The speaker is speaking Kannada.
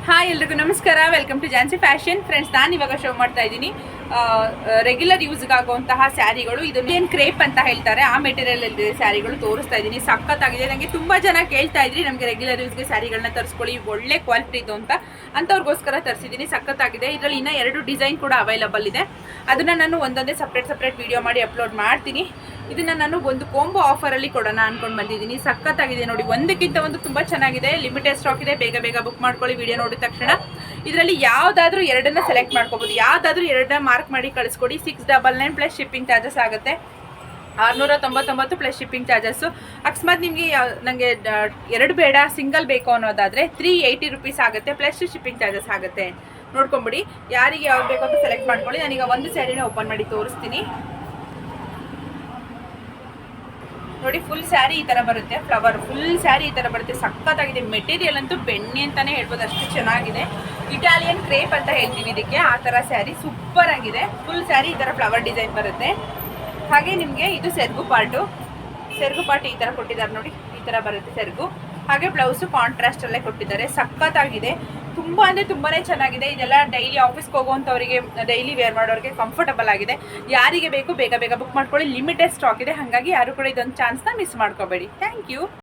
ಹಾಯ್ ಎಲ್ರಿಗೂ ನಮಸ್ಕಾರ. Welcome to Jhansi fashion. Friends, ನಾನು ಇವಾಗ ಶೋ ಮಾಡ್ತಾ ಇದ್ದೀನಿ ರೆಗ್ಯುಲರ್ ಯೂಸ್ಗಾಗುವಂತಹ ಸ್ಯಾರಿಗಳು. ಇದು ಏನು ಕ್ರೇಪ್ ಅಂತ ಹೇಳ್ತಾರೆ, ಆ ಮೆಟೀರಿಯಲ್ ಸ್ಯಾರಿಗಳು ತೋರಿಸ್ತಾ ಇದ್ದೀನಿ. ಸಖತ್ತಾಗಿದೆ. ನನಗೆ ತುಂಬ ಜನ ಕೇಳ್ತಾ ಇದ್ರಿ ನಮಗೆ ರೆಗ್ಯುಲರ್ ಯೂಸ್ಗೆ ಸ್ಯಾರಿಗಳನ್ನ ತರಿಸ್ಕೊಳ್ಳಿ, ಒಳ್ಳೆ ಕ್ವಾಲಿಟಿ ಇದು ಅಂಥವ್ರಿಗೋಸ್ಕರ ತರಿಸಿದ್ದೀನಿ. ಸಖತ್ತಾಗಿದೆ. ಇದರಲ್ಲಿ ಇನ್ನೂ 2 ಡಿಸೈನ್ ಕೂಡ ಅವೈಲಬಲ್ ಇದೆ. ಅದನ್ನು ನಾನು ಒಂದೊಂದೇ ಸಪ್ರೇಟ್ ವಿಡಿಯೋ ಮಾಡಿ ಅಪ್ಲೋಡ್ ಮಾಡ್ತೀನಿ. ಇದನ್ನು ನಾನು ಒಂದು ಕೋಂಬೋ ಆಫರಲ್ಲಿ ಕೊಡೋಣ ಅಂದ್ಕೊಂಡು ಬಂದಿದ್ದೀನಿ. ಸಖತ್ತಾಗಿದೆ ನೋಡಿ, ಒಂದಕ್ಕಿಂತ ಒಂದು ತುಂಬ ಚೆನ್ನಾಗಿದೆ. ಲಿಮಿಟೆಡ್ ಸ್ಟಾಕ್ ಇದೆ. ಬೇಗ ಬುಕ್ ಮಾಡ್ಕೊಳ್ಳಿ ವಿಡಿಯೋ ನೋಡಿದ ತಕ್ಷಣ. ಇದರಲ್ಲಿ ಯಾವುದಾದ್ರೂ 2ನ್ನ ಸೆಲೆಕ್ಟ್ ಮಾಡ್ಕೋಬೋದು. ಯಾವುದಾದ್ರೂ 2ನ್ನ ಮಾರ್ಕ್ ಮಾಡಿ ಕಳಿಸ್ಕೊಡಿ. 699 ಪ್ಲಸ್ ಶಿಪ್ಪಿಂಗ್ ಚಾರ್ಜಸ್ ಆಗುತ್ತೆ. 699 ಪ್ಲಸ್ ಶಿಪ್ಪಿಂಗ್ ಚಾರ್ಜಸ್ಸು. ಅಕಸ್ಮಾತ್ ನಿಮಗೆ ನನಗೆ 2 ಬೇಡ, ಸಿಂಗಲ್ ಬೇಕು ಅನ್ನೋದಾದರೆ 380 ರುಪೀಸ್ ಆಗುತ್ತೆ, ಪ್ಲಸ್ ಶಿಪ್ಪಿಂಗ್ ಚಾರ್ಜಸ್ ಆಗುತ್ತೆ. ನೋಡ್ಕೊಂಬಿಡಿ, ಯಾರಿಗೆ ಯಾವ್ದು ಬೇಕು ಅಂತ ಸೆಲೆಕ್ಟ್ ಮಾಡ್ಕೊಳ್ಳಿ. ನಾನೀಗ ಒಂದು ಸ್ಯಾರಿನ ಓಪನ್ ಮಾಡಿ ತೋರಿಸ್ತೀನಿ. ನೋಡಿ, ಫುಲ್ ಸ್ಯಾರಿ ಈ ಥರ ಬರುತ್ತೆ. ಫ್ಲವರ್ ಫುಲ್ ಸ್ಯಾರಿ ಈ ಥರ ಬರುತ್ತೆ. ಸಖತ್ತಾಗಿದೆ. ಮೆಟೀರಿಯಲ್ ಅಂತೂ ಬೆಣ್ಣೆ ಅಂತಲೇ ಹೇಳ್ಬೋದು, ಅಷ್ಟು ಚೆನ್ನಾಗಿದೆ. ಇಟಾಲಿಯನ್ ಕ್ರೇಪ್ ಅಂತ ಹೇಳ್ತೀವಿ ಇದಕ್ಕೆ. ಆ ಥರ ಸ್ಯಾರಿ ಸೂಪರ್ ಆಗಿದೆ. ಫುಲ್ ಸ್ಯಾರಿ ಈ ಥರ ಫ್ಲವರ್ ಡಿಸೈನ್ ಬರುತ್ತೆ. ಹಾಗೆ ನಿಮಗೆ ಇದು ಸೆರಗು ಪಾರ್ಟ್ ಈ ಥರ ಕೊಟ್ಟಿದ್ದಾರೆ ನೋಡಿ. ಈ ಥರ ಬರುತ್ತೆ ಸೆರಗು. ಹಾಗೆ ಬ್ಲೌಸು ಕಾಂಟ್ರಾಸ್ಟಲ್ಲೇ ಕೊಟ್ಟಿದ್ದಾರೆ. ಸಖತ್ತಾಗಿದೆ. ತುಂಬ ಅಂದರೆ ತುಂಬಾ ಚೆನ್ನಾಗಿದೆ. ಇದೆಲ್ಲ ಡೈಲಿ ಆಫೀಸ್ಗೆ ಹೋಗುವಂಥವರಿಗೆ, ಡೈಲಿ ವೇರ್ ಮಾಡೋರಿಗೆ ಕಂಫರ್ಟಬಲ್ ಆಗಿದೆ. ಯಾರಿಗೆ ಬೇಕು ಬೇಗ ಬುಕ್ ಮಾಡ್ಕೊಳ್ಳಿ. ಲಿಮಿಟೆಡ್ ಸ್ಟಾಕ್ ಇದೆ, ಹಾಗಾಗಿ ಯಾರು ಕೂಡ ಇದೊಂದು ಚಾನ್ಸ್ನ ಮಿಸ್ ಮಾಡ್ಕೋಬೇಡಿ. Thank you.